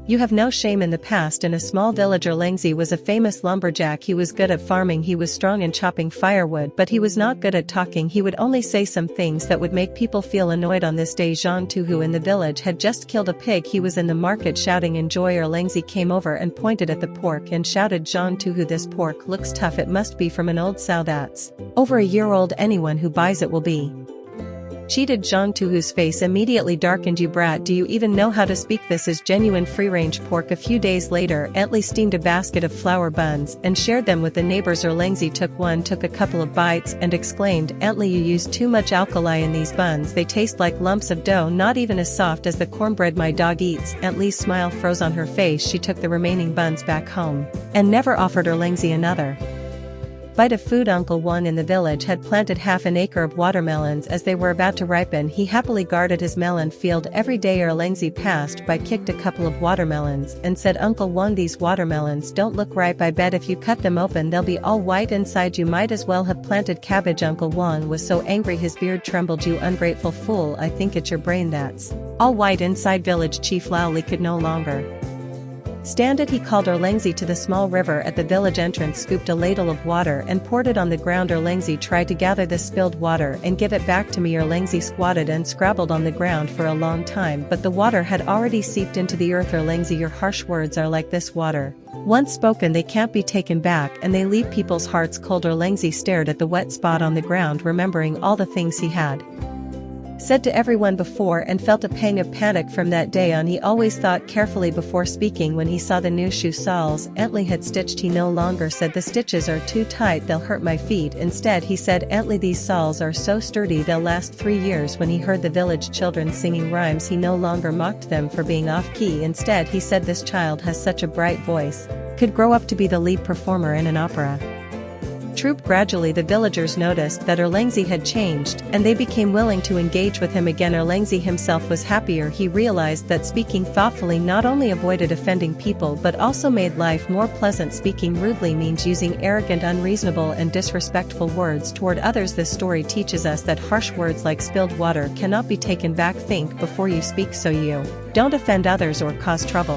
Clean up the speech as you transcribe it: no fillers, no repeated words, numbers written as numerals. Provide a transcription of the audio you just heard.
You have no shame. In the past, in a small village, Erlangzi was a famous lumberjack. He was good at farming, he was strong in chopping firewood, but he was not good at talking. He would only say some things that would make people feel annoyed. On this day, Jean Tuhu in the village had just killed a pig. He was in the market shouting enjoy. Erlangzi came over and pointed at the pork and shouted, Jean Tuhu, this pork looks tough, it must be from an old sow that's over a year old. Anyone who buys it will be cheated. Jean Tuhu's face immediately darkened. You brat, do you even know how to speak? This is genuine free-range pork. A few days later, Ently steamed a basket of flour buns and shared them with the neighbors. Erlangzi took a couple of bites and exclaimed, Ently, you use too much alkali in these buns. They taste like lumps of dough, not even as soft as the cornbread my dog eats. Ently's smile froze on her face. She took the remaining buns back home and never offered Erlangzi another bite of food. Uncle Wan in the village had planted half an acre of watermelons. As they were about to ripen, he happily guarded his melon field. Every day Erlangzi passed by, kicked a couple of watermelons and said, Uncle Wan, these watermelons don't look ripe. I bet if you cut them open they'll be all white inside. You might as well have planted cabbage. Uncle Wan was so angry his beard trembled. You ungrateful fool, I think it's your brain that's all white inside. Village Chief Laoli could no longer stand it. He called Erlangzi to the small river at the village entrance, scooped a ladle of water and poured it on the ground. Erlangzi tried to gather the spilled water and give it back to me. Erlangzi squatted and scrabbled on the ground for a long time, but the water had already seeped into the earth. Erlangzi, your harsh words are like this water. Once spoken, they can't be taken back, and they leave people's hearts cold. Erlangzi stared at the wet spot on the ground, remembering all the things he had said to everyone before, and felt a pang of panic from that day on. He always thought carefully before speaking. When he saw the new shoe soles Ently had stitched, he no longer said, the stitches are too tight, they'll hurt my feet. Instead he said, Ently, these soles are so sturdy, they'll last 3 years. When he heard the village children singing rhymes, he no longer mocked them for being off key. Instead he said, this child has such a bright voice, could grow up to be the lead performer in an opera troupe. Gradually the villagers noticed that Erlangzi had changed, and they became willing to engage with him again. Erlangzi himself was happier. He realized that speaking thoughtfully not only avoided offending people but also made life more pleasant. Speaking rudely means using arrogant, unreasonable and disrespectful words toward others. This story teaches us that harsh words like spilled water cannot be taken back. Think before you speak so you don't offend others or cause trouble.